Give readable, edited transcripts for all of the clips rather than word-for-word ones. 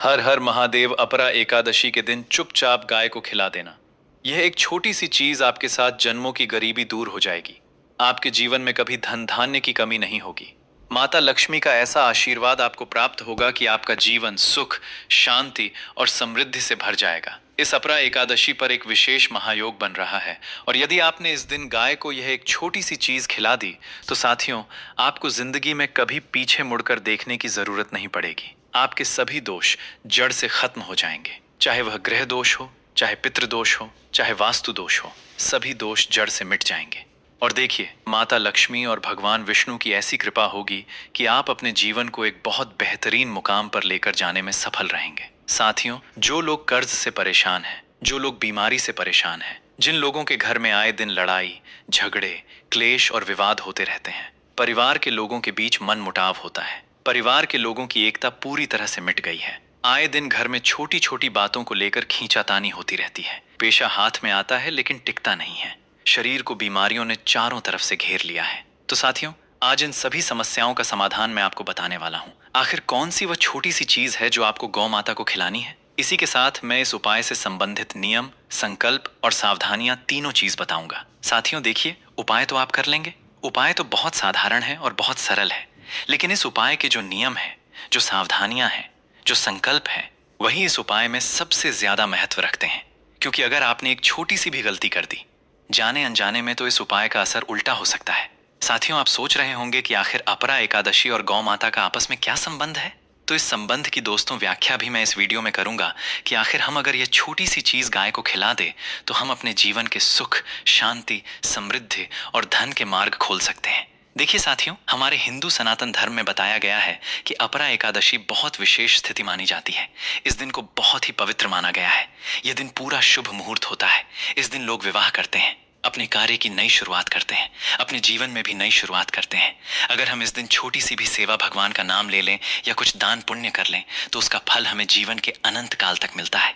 हर हर महादेव अपरा एकादशी के दिन चुपचाप गाय को खिला देना। यह एक छोटी सी चीज आपके साथ जन्मों की गरीबी दूर हो जाएगी। आपके जीवन में कभी धन धान्य की कमी नहीं होगी। माता लक्ष्मी का ऐसा आशीर्वाद आपको प्राप्त होगा कि आपका जीवन सुख, शांति और समृद्धि से भर जाएगा। इस अपरा एकादशी पर एक विशेष महायोग बन रहा है और यदि आपने इस दिन गाय को यह एक छोटी सी चीज खिला दी तो साथियों, आपको जिंदगी में कभी पीछे मुड़कर देखने की जरूरत नहीं पड़ेगी। आपके सभी दोष जड़ से खत्म हो जाएंगे। चाहे वह ग्रह दोष हो, चाहे पितृ दोष हो, चाहे वास्तु दोष हो, सभी दोष जड़ से मिट जाएंगे। और देखिए, माता लक्ष्मी और भगवान विष्णु की ऐसी कृपा होगी कि आप अपने जीवन को एक बहुत बेहतरीन मुकाम पर लेकर जाने में सफल रहेंगे। साथियों, जो लोग कर्ज से परेशान हैं, जो लोग बीमारी से परेशान हैं, जिन लोगों के घर में आए दिन लड़ाई, झगड़े, क्लेश और विवाद होते रहते हैं, परिवार के लोगों के बीच मन मुटाव होता है, परिवार के लोगों की एकता पूरी तरह से मिट गई है, आए दिन घर में छोटी छोटी बातों को लेकर खींचातानी होती रहती है, पेशा हाथ में आता है लेकिन टिकता नहीं है, शरीर को बीमारियों ने चारों तरफ से घेर लिया है, तो साथियों, आज इन सभी समस्याओं का समाधान मैं आपको बताने वाला हूँ। आखिर कौन सी वह छोटी सी चीज है जो आपको गौ माता को खिलानी है? इसी के साथ मैं इस उपाय से संबंधित नियम, संकल्प और सावधानियां तीनों चीज बताऊंगा। साथियों देखिए, उपाय तो आप कर लेंगे। उपाय तो बहुत साधारण है और बहुत सरल है, लेकिन इस उपाय के जो नियम है, जो सावधानियां हैं, जो संकल्प है, वही इस उपाय में सबसे ज्यादा महत्व रखते हैं। क्योंकि अगर आपने एक छोटी सी भी गलती कर दी, जाने अनजाने में, तो इस उपाय का असर उल्टा हो सकता है। साथियों, आप सोच रहे होंगे कि आखिर अपरा एकादशी और गौ माता का आपस में क्या संबंध है? तो इस संबंध की दोस्तों व्याख्या भी मैं इस वीडियो में करूंगा कि आखिर हम अगर ये छोटी सी चीज गाय को खिला दे तो हम अपने जीवन के सुख, शांति, समृद्धि और धन के मार्ग खोल सकते हैं। देखिए साथियों, हमारे हिंदू सनातन धर्म में बताया गया है कि अपरा एकादशी बहुत विशेष स्थिति मानी जाती है। इस दिन को बहुत ही पवित्र माना गया है। यह दिन पूरा शुभ मुहूर्त होता है। इस दिन लोग विवाह करते हैं, अपने कार्य की नई शुरुआत करते हैं, अपने जीवन में भी नई शुरुआत करते हैं। अगर हम इस दिन छोटी सी भी सेवा, भगवान का नाम ले लें या कुछ दान पुण्य कर लें तो उसका फल हमें जीवन के अनंत काल तक मिलता है।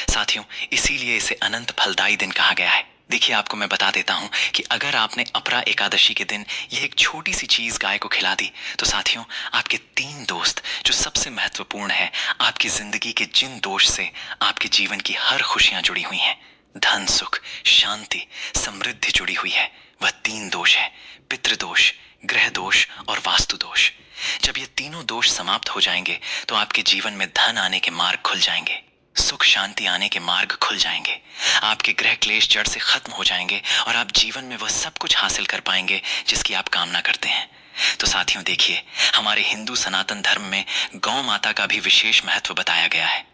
साथियों, इसीलिए इसे अनंत फलदायी दिन कहा गया है। देखिए, आपको मैं बता देता हूं कि अगर आपने अपरा एकादशी के दिन यह एक छोटी सी चीज गाय को खिला दी तो साथियों, आपके तीन दोस्त जो सबसे महत्वपूर्ण है, आपकी जिंदगी के जिन दोष से आपके जीवन की हर खुशियां जुड़ी हुई हैं, धन, सुख, शांति, समृद्धि जुड़ी हुई है, वह तीन दोष है: पितृदोष, ग्रह दोष और वास्तु दोष। जब ये तीनों दोष समाप्त हो जाएंगे तो आपके जीवन में धन आने के मार्ग खुल जाएंगे, सुख शांति आने के मार्ग खुल जाएंगे, आपके ग्रह क्लेश जड़ से खत्म हो जाएंगे और आप जीवन में वह सब कुछ हासिल कर पाएंगे जिसकी आप कामना करते हैं। तो साथियों देखिए, हमारे हिंदू सनातन धर्म में गौ माता का भी विशेष महत्व बताया गया है।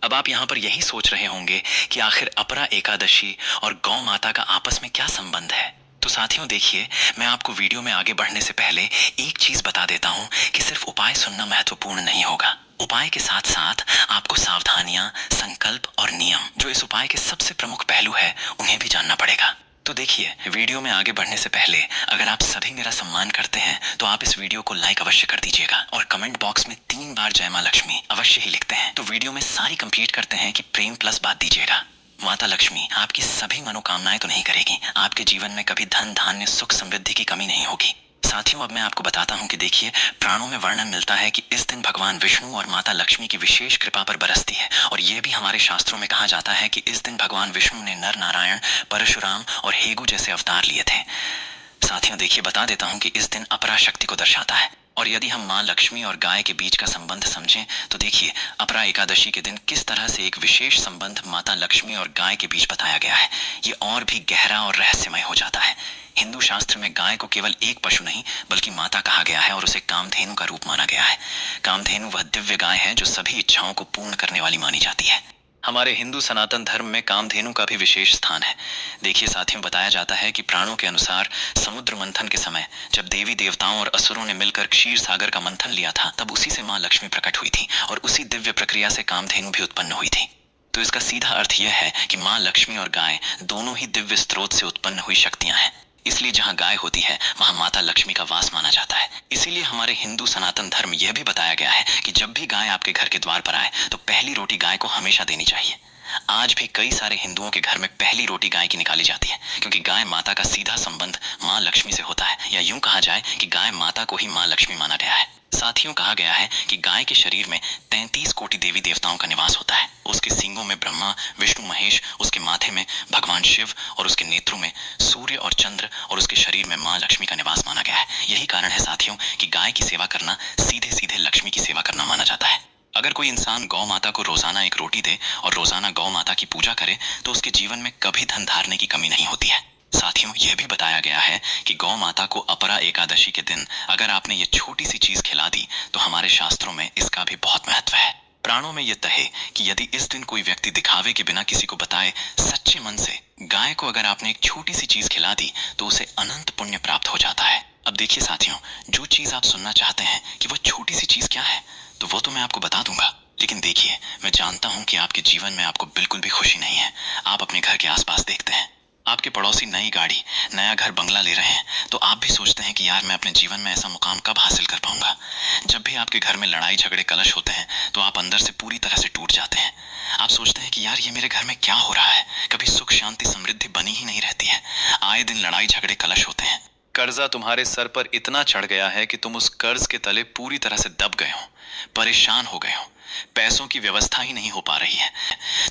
अब आप यहाँ पर यही सोच रहे होंगे कि आखिर अपरा एकादशी और गौ माता का आपस में क्या संबंध है? तो साथियों देखिए, मैं आपको वीडियो में आगे बढ़ने से पहले एक चीज बता देता हूँ कि सिर्फ उपाय सुनना महत्वपूर्ण नहीं होगा। उपाय के साथ साथ आपको सावधानियां, संकल्प और नियम, जो इस उपाय के सबसे प्रमुख पहलू है, उन्हें भी जानना पड़ेगा। तो देखिए, वीडियो में आगे बढ़ने से पहले अगर आप सभी मेरा सम्मान करते हैं तो आप इस वीडियो को लाइक अवश्य कर दीजिएगा और कमेंट बॉक्स में 3 बार जय मां लक्ष्मी अवश्य ही लिखते हैं। तो वीडियो में सारी कंप्लीट करते हैं कि प्रेम प्लस बात दीजिएगा। माता लक्ष्मी आपकी सभी मनोकामनाएं तो नहीं करेगी, आपके जीवन में कभी धन धान्य, सुख, समृद्धि की कमी नहीं होगी। साथियों, अब मैं आपको बताता हूँ कि देखिए, प्राणों में वर्णन मिलता है कि इस दिन भगवान विष्णु और माता लक्ष्मी की विशेष कृपा पर बरसती है और यह भी हमारे शास्त्रों में कहा जाता है कि इस दिन भगवान विष्णु ने नर नारायण, परशुराम और हेगु जैसे अवतार लिए थे। साथियों देखिए, बता देता हूँ कि इस दिन अपरा शक्ति को दर्शाता है और यदि हम माँ लक्ष्मी और गाय के बीच का संबंध समझें तो देखिए, अपरा एकादशी के दिन किस तरह से एक विशेष संबंध माता लक्ष्मी और गाय के बीच बताया गया है। ये और भी गहरा और रहस्यमय हो जाता है। हिंदू शास्त्र में गाय को केवल एक पशु नहीं बल्कि माता कहा गया है और उसे कामधेनु का रूप माना गया है। कामधेनु वह दिव्य गाय है जो सभी इच्छाओं को पूर्ण करने वाली मानी जाती है। हमारे हिंदू सनातन धर्म में कामधेनु का भी विशेष स्थान है। देखिए साथियों, बताया जाता है कि पुराणों के अनुसार समुद्र मंथन के समय जब देवी देवताओं और असुरों ने मिलकर क्षीर सागर का मंथन लिया था, तब उसी से माँ लक्ष्मी प्रकट हुई थी और उसी दिव्य प्रक्रिया से कामधेनु भी उत्पन्न हुई थी। तो इसका सीधा अर्थ यह है कि माँ लक्ष्मी और गाय दोनों ही दिव्य स्रोत से उत्पन्न हुई शक्तियां हैं। इसलिए जहाँ गाय होती है वहाँ माता लक्ष्मी का वास माना जाता है। इसीलिए हमारे हिंदू सनातन धर्म यह भी बताया गया है कि जब भी गाय आपके घर के द्वार पर आए तो पहली रोटी गाय को हमेशा देनी चाहिए। आज भी कई सारे हिंदुओं के घर में पहली रोटी गाय की निकाली जाती है, क्योंकि गाय माता का सीधा संबंध माँ लक्ष्मी से होता है, या यूं कहा जाए कि गाय माता को ही माँ लक्ष्मी माना गया है। साथियों, कहा गया है कि गाय के शरीर में 33 कोटि देवी देवताओं का निवास होता है। उसके सींगों में ब्रह्मा, विष्णु, महेश, उसके माथे में भगवान शिव और उसके नेत्रों में सूर्य और चंद्र और उसके शरीर में माँ लक्ष्मी का निवास माना गया है। यही कारण है साथियों कि गाय की सेवा करना सीधे सीधे लक्ष्मी की सेवा करना माना जाता है। अगर कोई इंसान गौ माता को रोजाना एक रोटी दे और रोजाना गौ माता की पूजा करे तो उसके जीवन में कभी धन धारने की कमी नहीं होती है। साथियों, यह भी बताया गया है कि गौ माता को अपरा एकादशी के दिन अगर आपने ये छोटी सी चीज खिला दी तो हमारे शास्त्रों में इसका भी बहुत महत्व है। प्राणों में यह तय है कि यदि इस दिन कोई व्यक्ति दिखावे के बिना किसी को बताए सच्चे मन से गाय को अगर आपने एक छोटी सी चीज खिला दी तो उसे अनंत पुण्य प्राप्त हो जाता है। अब देखिए साथियों, जो चीज आप सुनना चाहते हैं कि वह छोटी सी चीज क्या है, तो वो तो मैं आपको बता दूंगा। लेकिन देखिए, मैं जानता हूं कि आपके जीवन में आपको बिल्कुल भी खुशी नहीं है। आप अपने घर के आसपास देखते हैं, आपके पड़ोसी नई गाड़ी, नया घर, बंगला ले रहे हैं, तो आप भी सोचते हैं कि यार मैं अपने जीवन में ऐसा मुकाम कब हासिल कर पाऊंगा। जब भी आपके घर में लड़ाई झगड़े कलश होते हैं तो आप अंदर से पूरी तरह से टूट जाते हैं। आप सोचते हैं कि यार ये मेरे घर में क्या हो रहा है, कभी सुख शांति समृद्धि बनी ही नहीं रहती है, आए दिन लड़ाई झगड़े कलश होते हैं। कर्जा तुम्हारे सर पर इतना चढ़ गया है कि तुम उस कर्ज के तले पूरी तरह से दब गए हो, परेशान हो गए हो, पैसों की व्यवस्था ही नहीं हो पा रही है।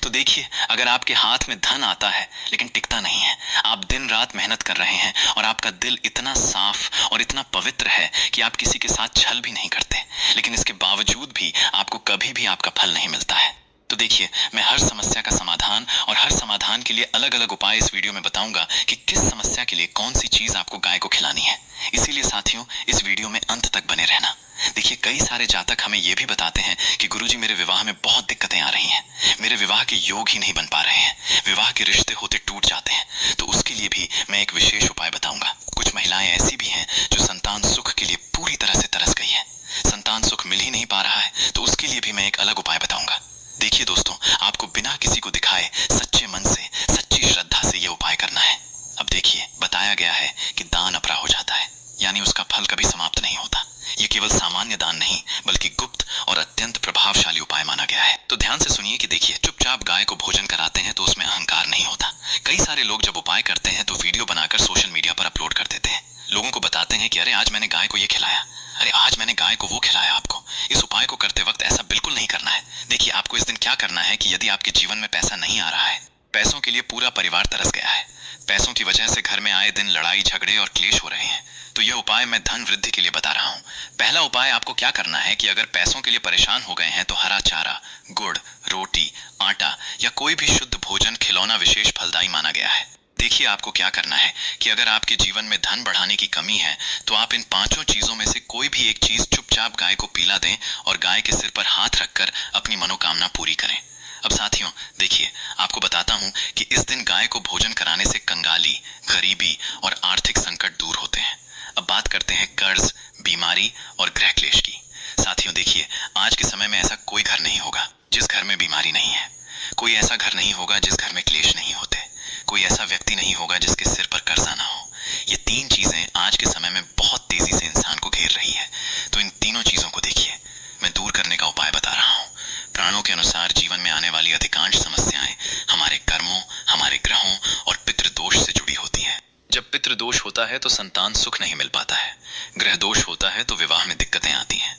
तो देखिए, अगर आपके हाथ में धन आता है लेकिन टिकता नहीं है, आप दिन रात मेहनत कर रहे हैं और आपका दिल इतना साफ और इतना पवित्र है कि आप किसी के साथ छल भी नहीं करते, लेकिन इसके बावजूद भी आपको कभी भी आपका फल नहीं मिलता है, तो देखिए, मैं हर समस्या का समाधान और हर समाधान के लिए अलग अलग उपाय इस वीडियो में बताऊंगा कि किस समस्या के लिए कौन सी चीज आपको गाय को खिलानी है। इसीलिए साथियों, इस वीडियो में अंत तक बने रहना। देखिए, कई सारे जातक हमें यह भी बताते हैं कि गुरुजी, मेरे विवाह में बहुत दिक्कतें आ रही हैं, मेरे विवाह के योग ही नहीं बन पा रहे हैं, विवाह के रिश्ते होते टूट जाते हैं। तो उसके लिए भी मैं एक विशेष उपाय बताऊंगा। कुछ महिलाएं ऐसी भी हैं जो संतान सुख के लिए पूरी तरह से तरस गई है, संतान सुख मिल ही नहीं पा रहा है, तो उसके लिए भी मैं एक अलग उपाय बताऊंगा। देखिए दोस्तों, आपको बिना किसी को दिखाए सच्चे मन से, सच्ची श्रद्धा से यह उपाय करना है। अब देखिए, बताया गया है कि दान अपरा हो जाता है, यानी उसका फल कभी समाप्त नहीं होता। ये केवल सामान्य दान नहीं बल्कि गुप्त और अत्यंत प्रभावशाली उपाय माना गया है। तो ध्यान से सुनिए कि देखिए, चुपचाप गाय को भोजन कराते हैं तो उसमें अहंकार नहीं होता। कई सारे लोग जब उपाय करते हैं तो वीडियो बनाकर सोशल मीडिया पर अपलोड कर देते हैं, लोगों को बताते हैं कि अरे आज मैंने गाय को ये खिलाया, अरे आज मैंने गाय को वो खिलाया। आपको इस उपाय को करते वक्त ऐसा बिल्कुल नहीं करना है। देखिए, आपको इस दिन क्या करना है कि यदि आपके जीवन में पैसा नहीं आ रहा है, पैसों के लिए पूरा परिवार तरस गया है, पैसों की वजह से घर में आए दिन लड़ाई झगड़े और क्लेश हो रहे हैं, तो यह उपाय मैं धन वृद्धि के लिए बता रहा हूँ। पहला उपाय आपको क्या करना है कि अगर पैसों के लिए परेशान हो गए हैं तो हरा चारा, गुड़, रोटी, आटा या कोई भी शुद्ध भोजन खिलौना विशेष फलदायी माना गया है। देखिए, आपको क्या करना है कि अगर आपके जीवन में धन बढ़ाने की कमी है तो आप इन पांचों चीजों में से कोई भी एक चीज चुपचाप गाय को पिला दें और गाय के सिर पर हाथ रखकर अपनी मनोकामना पूरी करें। अब साथियों देखिए, आपको बताता हूं कि इस दिन गाय को भोजन कराने से कंगाली, गरीबी और आर्थिक संकट दूर होते हैं। अब बात करते हैं कर्ज, बीमारी और गृह क्लेश की। साथियों देखिए, आज के समय में ऐसा कोई घर नहीं होगा जिस घर में बीमारी नहीं है, कोई ऐसा घर नहीं होगा जिस घर में क्लेश नहीं होते, कोई ऐसा व्यक्ति नहीं होगा जिसके सिर पर कर्जा ना हो। ये तीन चीजें आज के समय में बहुत तेजी से इंसान को घेर रही है। तो इन तीनों चीजों को देखिए, मैं दूर करने का उपाय बता रहा हूँ। प्राणों के अनुसार जीवन में आने वाली अधिकांश समस्याएं हमारे कर्मों, हमारे ग्रहों और पितृदोष से जुड़ी होती है। जब पितृदोष होता है तो संतान सुख नहीं मिल पाता है, ग्रह दोष होता है तो विवाह में दिक्कतें आती हैं,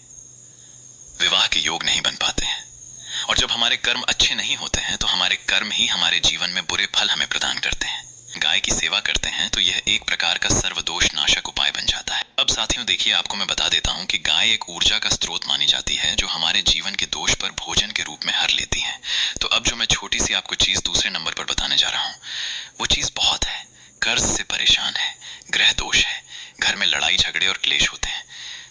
विवाह के योग नहीं बन पाते हैं, और जब हमारे कर्म अच्छे नहीं होते हैं तो हमारे कर्म ही हमारे जीवन में बुरे फल हमें प्रदान करते हैं। गाय की सेवा करते हैं तो यह एक प्रकार का सर्वदोष नाशक उपाय बन जाता है। अब साथियों देखिए, आपको मैं बता देता हूं कि गाय एक ऊर्जा का स्रोत मानी जाती है जो हमारे जीवन के दोष पर भोजन के रूप में हर लेती है। तो अब जो मैं छोटी सी आपको चीज दूसरे नंबर पर बताने जा रहा हूँ, वो चीज बहुत है। कर्ज से परेशान है, ग्रह दोष है, घर में लड़ाई झगड़े और क्लेश होते हैं,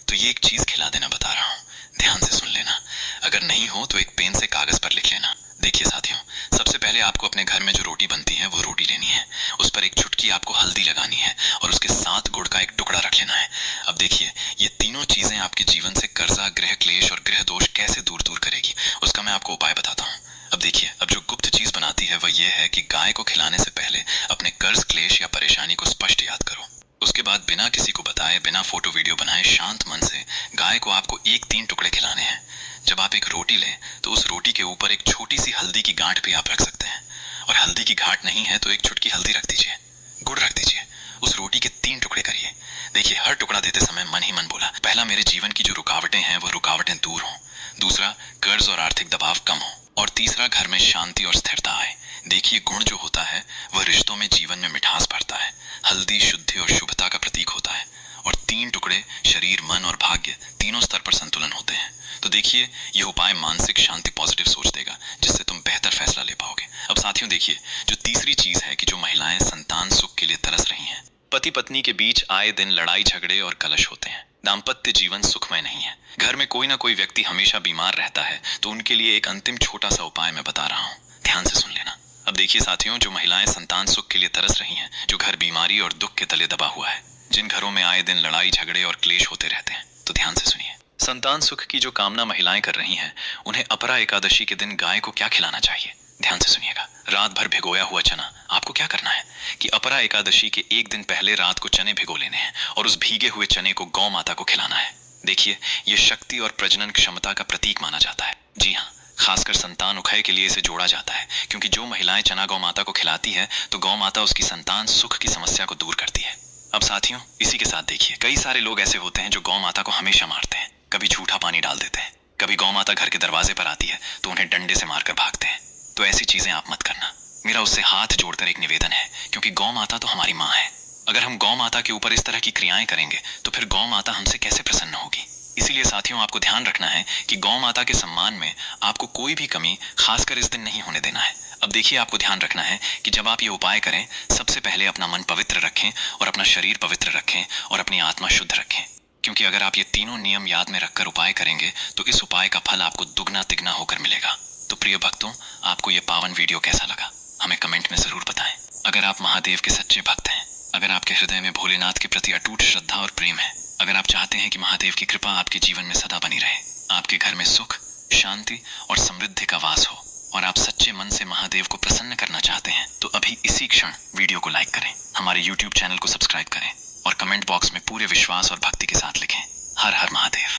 तो ये एक चीज खिला देना बता रहा हूँ। ध्यान से सुन लेना, अगर नहीं हो तो एक पेन से कागज पर लिख लेना। देखिए साथियों, सबसे पहले आपको अपने घर में जो रोटी बनती है वो रोटी लेनी है, उस पर एक चुटकी आपको हल्दी लगानी है और उसके साथ गुड़ का एक टुकड़ा रख लेना है। अब देखिए, ये तीनों चीजें आपके जीवन से कर्जा, ग्रह क्लेश और ग्रह दोष कैसे दूर दूर करेगी, उसका मैं आपको उपाय बताता हूँ। अब देखिए, अब जो गुप्त चीज बनाती है वह यह है कि गाय को खिलाने से पहले अपने कर्ज, क्लेश या परेशानी को स्पष्ट याद करो। उसके बाद बिना किसी को बताए, बिना फोटो वीडियो बनाए, शांत मन से गाय को आपको 1-3 टुकड़े खिलाने हैं। जब आप एक रोटी लें तो उस रोटी के ऊपर एक छोटी सी हल्दी की गांठ भी आप रख सकते हैं, और हल्दी की गांठ नहीं है तो एक चुटकी हल्दी रख दीजिए, गुड़ रख दीजिए। उस रोटी के 3 टुकड़े करिए। देखिए, हर टुकड़ा देते समय मन ही मन बोला, पहला, मेरे जीवन की जो रुकावटें हैं वो रुकावटें दूर हों। दूसरा, कर्ज और आर्थिक दबाव कम हो। और तीसरा, घर में शांति और स्थिरता आए। देखिए, गुण जो होता है वह रिश्तों में, जीवन में मिठास भरता है। हल्दी शुद्धि और शुभता का प्रतीक होता है। और 3 टुकड़े शरीर, मन और भाग्य, तीनों स्तर पर संतुलन होते हैं। तो देखिए, यह उपाय मानसिक शांति, पॉजिटिव सोच देगा, जिससे तुम बेहतर फैसला ले पाओगे। अब साथियों देखिए, जो तीसरी चीज है कि जो महिलाएं संतान सुख के लिए तरस रही हैं, पति पत्नी के बीच आए दिन लड़ाई झगड़े और कलश होते हैं। दाम्पत्य जीवन सुखमय नहीं है। घर में कोई ना कोई व्यक्ति हमेशा बीमार रहता है। तो उनके लिए एक अंतिम छोटा सा उपाय मैं बता रहा हूँ, ध्यान से सुन लेना। अब देखिए साथियों, जो महिलाएं संतान सुख के लिए तरस रही हैं, जो घर बीमारी और दुख के तले दबा हुआ है, जिन घरों में आए दिन लड़ाई झगड़े और क्लेश होते रहते हैं, तो ध्यान से सुनिए। संतान सुख की जो कामना महिलाएं कर रही हैं, उन्हें अपरा एकादशी के दिन गाय को क्या खिलाना चाहिए, ध्यान से सुनिएगा। रात भर भिगोया हुआ चना। आपको क्या करना है कि अपरा एकादशी के एक दिन पहले रात को चने भिगो लेने हैं और उस भीगे हुए चने को गौ माता को खिलाना है। देखिए, ये शक्ति और प्रजनन क्षमता का प्रतीक माना जाता है। जी हाँ, खासकर संतान उखय के लिए इसे जोड़ा जाता है, क्योंकि जो महिलाएं चना गौ माता को खिलाती है तो गौ माता उसकी संतान सुख की समस्या को दूर करती है। अब साथियों, इसी के साथ देखिए, कई सारे लोग ऐसे होते हैं जो गौ माता को हमेशा मारते हैं। कभी झूठा पानी डाल देते हैं, कभी गौ माता घर के दरवाजे पर आती है तो उन्हें डंडे से मारकर भागते हैं। तो ऐसी चीजें आप मत करना। मेरा उससे हाथ जोड़कर एक निवेदन है, क्योंकि गौ माता तो हमारी माँ है। अगर हम गौ माता के ऊपर इस तरह की क्रियाएं करेंगे तो फिर गौ माता हमसे कैसे प्रसन्न होगी। इसीलिए साथियों, आपको ध्यान रखना है कि गौ माता के सम्मान में आपको कोई भी कमी खासकर इस दिन नहीं होने देना है। अब देखिए, आपको ध्यान रखना है कि जब आप ये उपाय करें, सबसे पहले अपना मन पवित्र रखें और अपना शरीर पवित्र रखें और अपनी आत्मा शुद्ध रखें। क्योंकि अगर आप ये तीनों नियम याद में रखकर उपाय करेंगे तो इस उपाय का फल आपको दुगना तिगना होकर मिलेगा। तो प्रिय भक्तों, आपको ये पावन वीडियो कैसा लगा, हमें कमेंट में जरूर बताएं। अगर आप महादेव के सच्चे भक्त हैं, अगर आपके हृदय में भोलेनाथ के प्रति अटूट श्रद्धा और प्रेम है, अगर आप चाहते हैं कि महादेव की कृपा आपके जीवन में सदा बनी रहे, आपके घर में सुख, शांति और समृद्धि का वास हो, और आप सच्चे मन से महादेव को प्रसन्न करना चाहते हैं, तो अभी इसी क्षण वीडियो को लाइक करें, हमारे YouTube चैनल को सब्सक्राइब करें और कमेंट बॉक्स में पूरे विश्वास और भक्ति के साथ लिखें, हर हर महादेव।